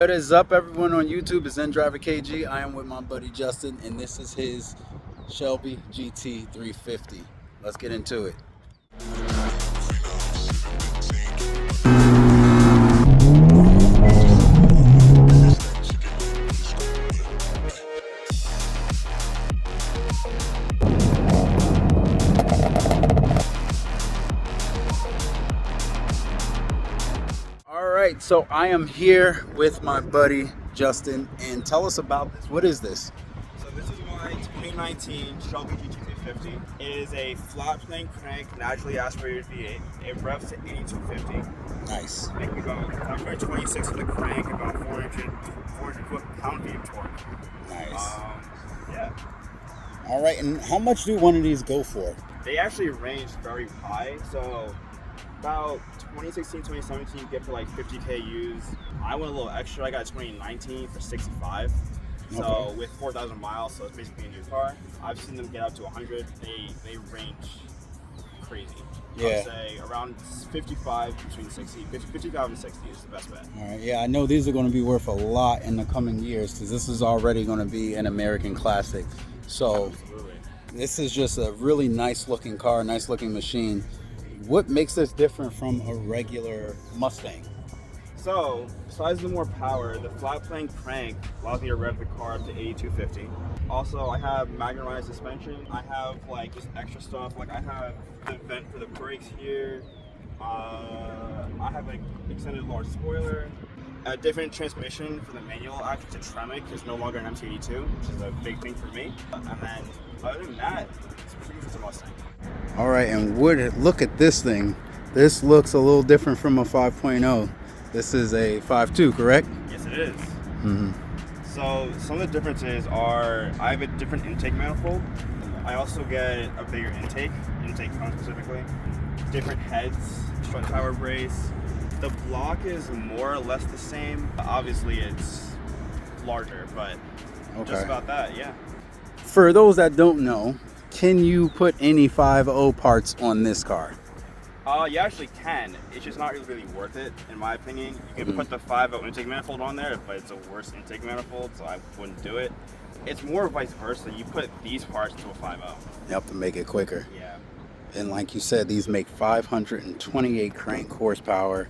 What is up, everyone on YouTube? It's Driver KG. I am with my buddy Justin, and this is his Shelby Gt350. Let's get into it. Alright, so I am here with my buddy Justin, and tell us about this. What is this? So this is my 2019 Shelby Gt350. It is a flat plane crank, naturally aspirated V8. It revs to 8250. Nice. Making about 526 for the crank, about 400 foot-pound-feet of torque. Nice. Yeah. Alright, and how much do one of these go for? They actually range very high, so about 2016, 2017, you get for like 50K used. I went a little extra. I got 2019 for 65. So Okay. with 4,000 miles, so it's basically a new car. I've seen them get up to 100. They range crazy. Yeah. I would say around 55 between 55 and 60 is the best bet. All right, yeah, I know these are going to be worth a lot in the coming years because this is already going to be an American classic. So Absolutely. this is just a really nice looking car, nice looking machine. What makes this different from a regular Mustang? So, besides the more power, the flat plane crank allows me to rev the car up to 8250. Also, I have magnetized suspension. I have like just extra stuff. Like I have the vent for the brakes here. I have an extended large spoiler. A different transmission for the manual, actually to trim it, because no longer an MT82, which is a big thing for me. And then, other than that, it's pretty much a Mustang. All right, and look at this thing. This looks a little different from a 5.0. This is a 5.2, correct? Yes, it is. Mm-hmm. So some of the differences are I have a different intake manifold. I also get a bigger intake cone specifically. Different heads, front tower brace. The block is more or less the same. Obviously it's larger, but just about that, yeah. For those that don't know, can you put any 5.0 parts on this car? You actually can. It's just not really worth it, in my opinion. You can put the 5.0 intake manifold on there, but it's a worse intake manifold, so I wouldn't do it. It's more vice versa. You put these parts to a 5.0. You have to make it quicker. Yeah. And like you said, these make 528 crank horsepower.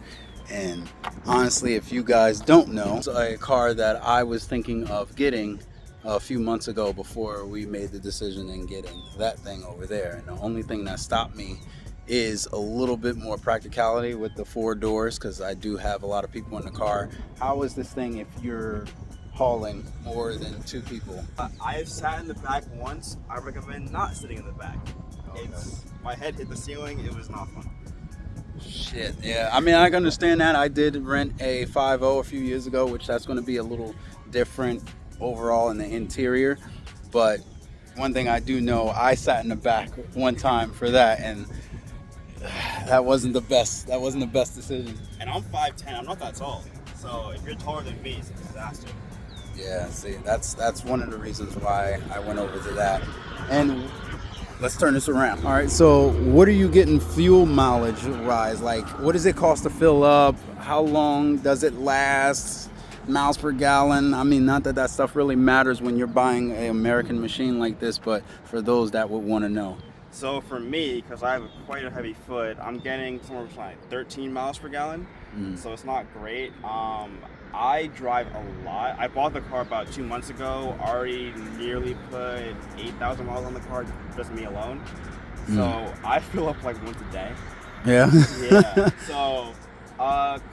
And honestly, if you guys don't know, it's a car that I was thinking of getting a few months ago before we made the decision in getting that thing over there. And the only thing that stopped me is a little bit more practicality with the 4 doors, because I do have a lot of people in the car. How is this thing if you're hauling more than 2 people? I have sat in the back once. I recommend not sitting in the back. Okay. My head hit the ceiling. It was not fun. Shit, yeah. I mean, I can understand that. I did rent a 5.0 a few years ago, which that's going to be a little different overall in the interior. But one thing I do know, I sat in the back one time for that, and that wasn't the best. That wasn't the best decision. And I'm 5'10". I'm not that tall. So if you're taller than me, it's a disaster. Yeah, see, that's one of the reasons why I went over to that. And let's turn this around. All right, so what are you getting fuel mileage wise? Like, what does it cost to fill up? How long does it last? Miles per gallon? I mean, not that that stuff really matters when you're buying an American machine like this, but for those that would want to know. So for me, because I have quite a heavy foot, I'm getting somewhere between like 13 miles per gallon. So it's not great. I drive a lot. I bought the car about 2 months ago. Already nearly put 8,000 miles on the car, just me alone. So I fill up like once a day. Yeah. Yeah. So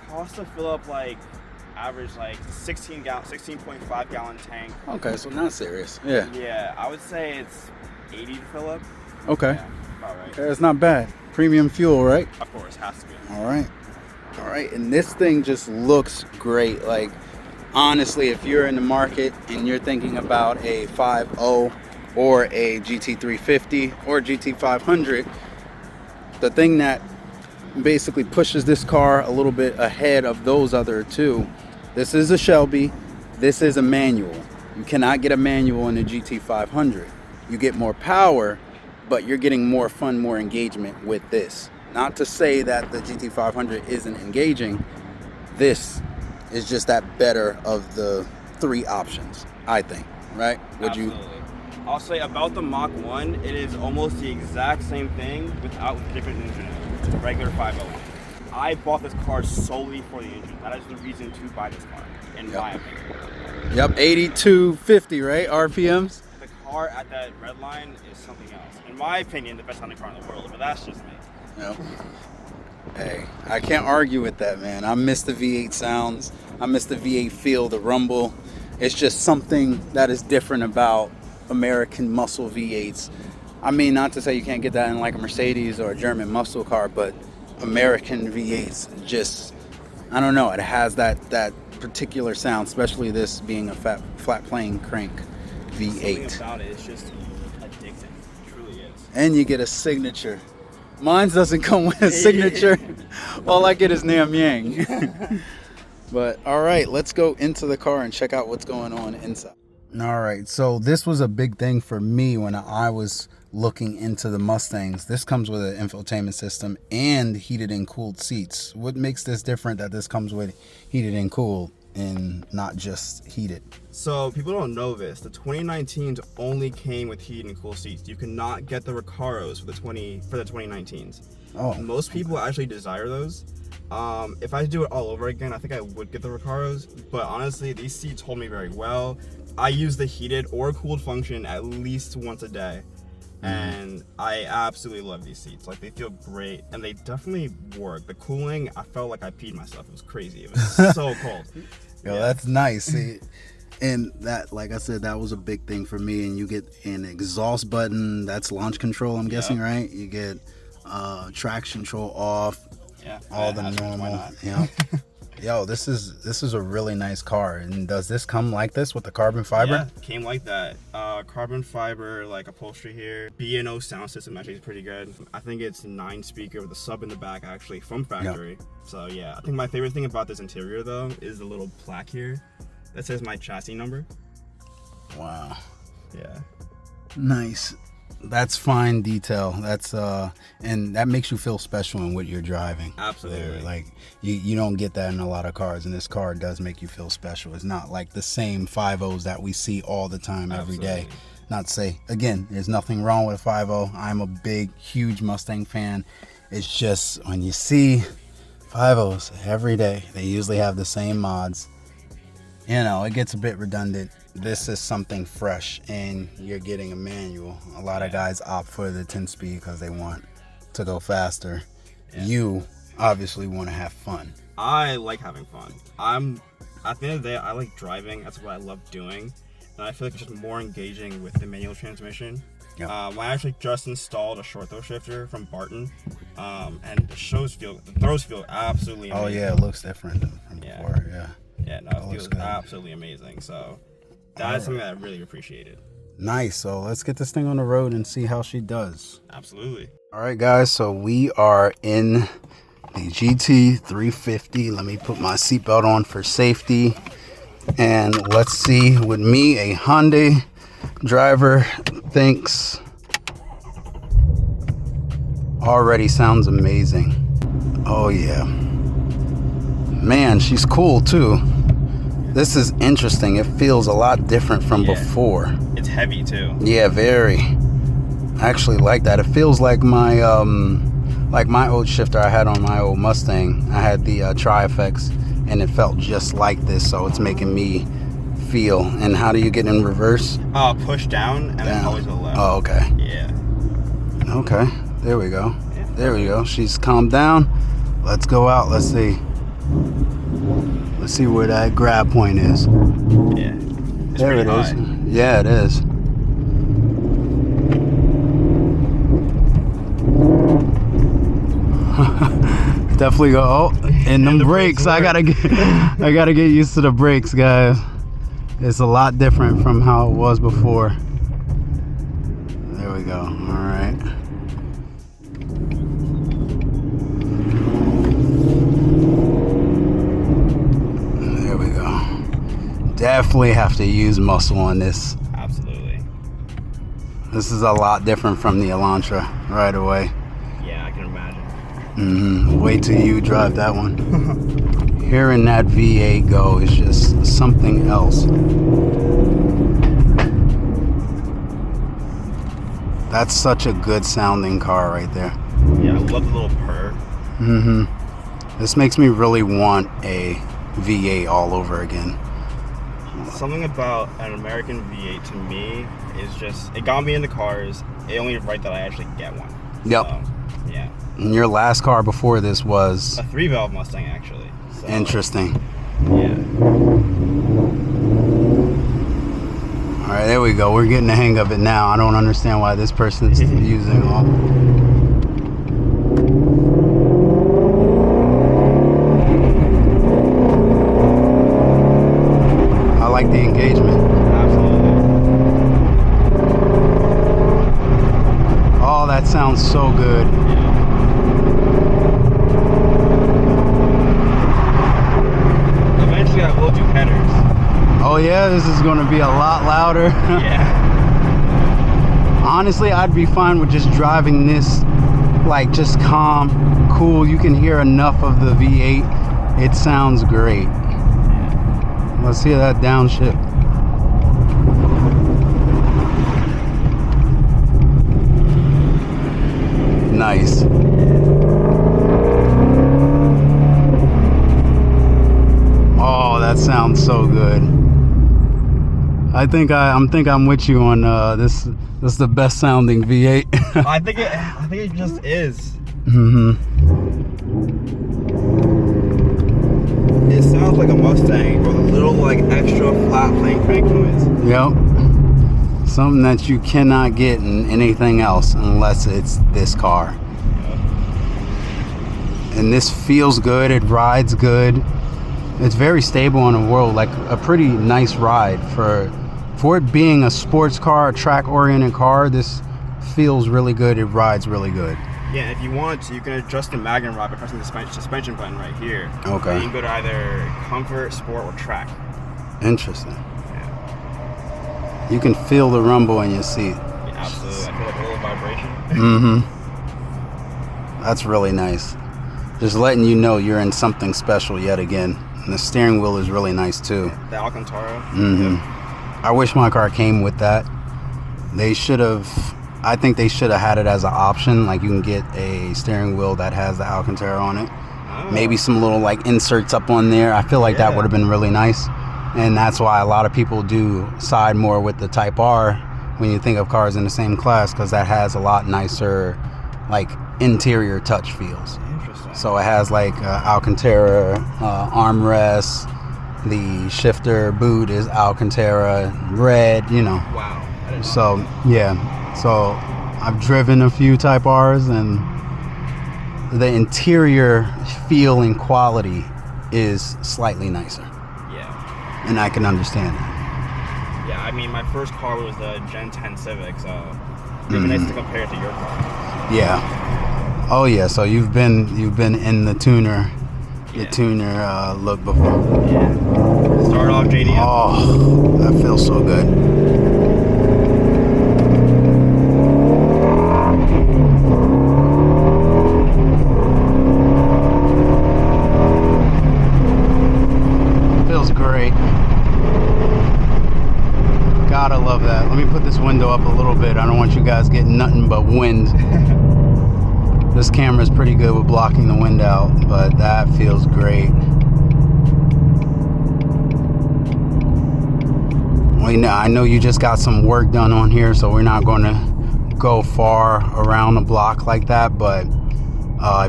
cost to fill up like average like 16.5 gallon tank. Okay, so not serious. Yeah. Yeah, I would say it's 80 to fill up. Okay. Yeah, about right. Okay, it's not bad. Premium fuel, right? Of course, has to be. All right. All right, and this thing just looks great. Like, honestly, if you're in the market and you're thinking about a 5.0 or a GT350 or GT500, the thing that basically pushes this car a little bit ahead of those other two, this is a Shelby, this is a manual. You cannot get a manual in a GT500. You get more power, but you're getting more fun, more engagement with this. Not to say that the GT500 isn't engaging. This is just that better of the three options, I think, right? Would Absolutely. I'll say about the Mach 1, it is almost the exact same thing with a different engine, the regular 5.0. I bought this car solely for the engine. That is the reason to buy this car, in my opinion. Yep, 8250, right? RPMs? The car at that red line is something else. In my opinion, the best sounding car in the world, but that's just me. Yep. Hey, I can't argue with that, man. I miss the V8 sounds. I miss the V8 feel, the rumble. It's just something that is different about American muscle V8s. I mean, not to say you can't get that in like a Mercedes or a German muscle car, but American V8s just, I don't know, it has that particular sound, especially this being a flat plane crank V8. Something about it is just addicting. It truly is. And you get a signature. Mine doesn't come with a signature. All I get is Nam Yang. But all right, let's go into the car and check out what's going on inside. All right, so this was a big thing for me when I was looking into the Mustangs. This comes with an infotainment system and heated and cooled seats. What makes this different that this comes with heated and cooled and not just heated? So people don't know this. The 2019s only came with heated and cool seats. You cannot get the Recaros for the 2019s. Oh, most people actually desire those. If I do it all over again, I think I would get the Recaros, but honestly, these seats hold me very well. I use the heated or cooled function at least once a day, and I absolutely love these seats. Like, they feel great, and they definitely work. The cooling, I felt like I peed myself. It was crazy. It was so cold. Yo, yeah. That's nice. See, and that, like I said, that was a big thing for me. And you get an exhaust button. That's launch control, I'm guessing, right? You get traction control off. Yeah, all the normal. Yeah. Yo, this is a really nice car. And does this come like this with the carbon fiber? Yeah, came like that. Carbon fiber, like upholstery here. B&O sound system actually is pretty good. I think it's 9-speaker with a sub in the back actually from factory. Yep. So yeah, I think my favorite thing about this interior though is the little plaque here that says my chassis number. Wow. Yeah. Nice. That's fine detail. That's and that makes you feel special in what you're driving. Absolutely. Like you don't get that in a lot of cars, and this car does make you feel special. It's not like the same 5.0s that we see all the time every day. Not to say, again, there's nothing wrong with a 5.0. I'm a big, huge Mustang fan. It's just when you see 5.0s every day, they usually have the same mods. You know, it gets a bit redundant. This is something fresh, and you're getting a manual. A lot of guys opt for the 10-speed because they want to go faster. Yeah. You obviously want to have fun. I like having fun. At the end of the day, I like driving. That's what I love doing. And I feel like it's just more engaging with the manual transmission. Yep. I actually just installed a short throw shifter from Barton, and the throws feel absolutely amazing. Oh yeah, it looks different from before. Yeah. Yeah, no, it feels absolutely amazing. So that's something that I really appreciated. Nice. So let's get this thing on the road and see how she does. Absolutely. All right, guys. So we are in the Gt350. Let me put my seatbelt on for safety. And let's see what me, a Hyundai driver, thinks. Already sounds amazing. Oh, yeah. Man, she's cool, too. This is interesting. It feels a lot different from before. It's heavy too. Yeah, very. I actually like that. It feels like my old shifter I had on my old Mustang. I had the Tri-Effects, and it felt just like this. So it's making me feel. And how do you get in reverse? Push down and then always to the left. Oh, okay. Yeah. Okay. There we go. There we go. She's calmed down. Let's go out. Let's see. Let's see where that grab point is. Yeah. There it is. Yeah, it is. Definitely go. Oh, and them brakes. I gotta get used to the brakes, guys. It's a lot different from how it was before. There we go. All right. Definitely have to use muscle on this. Absolutely. This is a lot different from the Elantra right away. Yeah, I can imagine. Wait till you drive that one. Hearing that V8 go is just something else. That's such a good sounding car right there. Yeah, I love the little purr. This makes me really want a V8 all over again. Something about an American V8 to me is just, it got me into cars. It only right that I actually get one. Yep. So, yeah. And your last car before this was? A 3-valve Mustang, actually. So, interesting. Yeah. All right, there we go. We're getting the hang of it now. I don't understand why this person's using all. I like the engagement. Absolutely. Oh, that sounds so good. Yeah. Eventually I will do headers. Oh yeah, this is going to be a lot louder. Yeah. Honestly, I'd be fine with just driving this, like just calm, cool. You can hear enough of the V8. It sounds great. Let's hear that downshift. Nice. Oh, that sounds so good. I think I'm with you on this. This is the best sounding V8. I think it just is. It sounds like a Mustang with a little like extra flat plane crank noise. Yep. Something that you cannot get in anything else unless it's this car. And this feels good. It rides good. It's very stable on the road, like a pretty nice ride for it being a sports car, a track-oriented car. This feels really good. It rides really good. Yeah, if you want to, you can adjust the magnet rod by pressing the suspension button right here. Okay. You can go to either comfort, sport, or track. Interesting. Yeah. You can feel the rumble in your seat. Yeah, absolutely. I feel like a little vibration. That's really nice. Just letting you know you're in something special yet again. And the steering wheel is really nice too. The Alcantara. Yep. I wish my car came with that. They should have. I think they should have had it as an option. Like you can get a steering wheel that has the Alcantara on it. Oh. Maybe some little like inserts up on there. I feel like that would have been really nice. And that's why a lot of people do side more with the Type R when you think of cars in the same class, because that has a lot nicer like interior touch feels. Interesting. So it has like Alcantara armrests. The shifter boot is Alcantara red, you know. Wow. So yeah, so I've driven a few Type R's, and the interior feel and quality is slightly nicer. Yeah. And I can understand that. Yeah, I mean, my first car was the Gen 10 Civic, so it'd be nice to compare it to your car. Yeah. Oh yeah. So you've been in the tuner. The tuner look before. Yeah. Start off JDM. Oh, that feels so good. Feels great. Gotta love that. Let me put this window up a little bit. I don't want you guys getting nothing but wind. This camera is pretty good with blocking the wind out, but that feels great. I know you just got some work done on here, so we're not going to go far around the block like that, but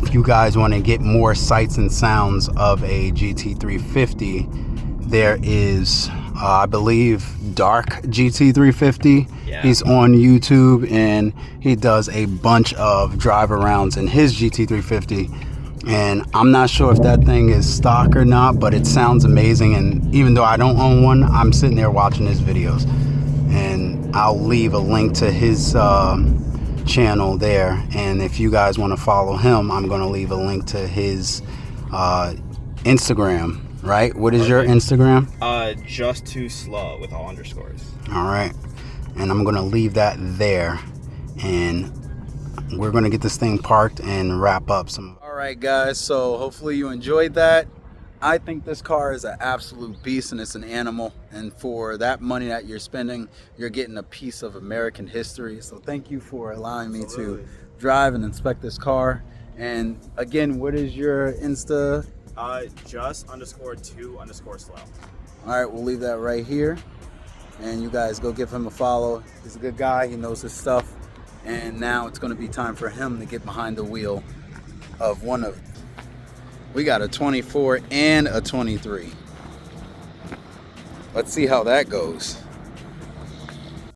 if you guys want to get more sights and sounds of a GT350, there is I believe Dark Gt350. Yeah. He's on YouTube and he does a bunch of drive arounds in his GT350, and I'm not sure if that thing is stock or not, but it sounds amazing. And even though I don't own one, I'm sitting there watching his videos, and I'll leave a link to his channel there, and if you guys want to follow him, I'm going to leave a link to his Instagram. Right? What is your Instagram? Just Too Slow with all underscores. All right. And I'm going to leave that there, and we're going to get this thing parked and wrap up some. All right, guys. So hopefully you enjoyed that. I think this car is an absolute beast and it's an animal. And for that money that you're spending, you're getting a piece of American history. So thank you for allowing me to Absolutely. drive and inspect this car. And again, what is your Insta? Just_2_slow. All right, we'll leave that right here. And you guys go give him a follow. He's a good guy. He knows his stuff. And now it's going to be time for him to get behind the wheel of one of. We got a 24 and a 23. Let's see how that goes.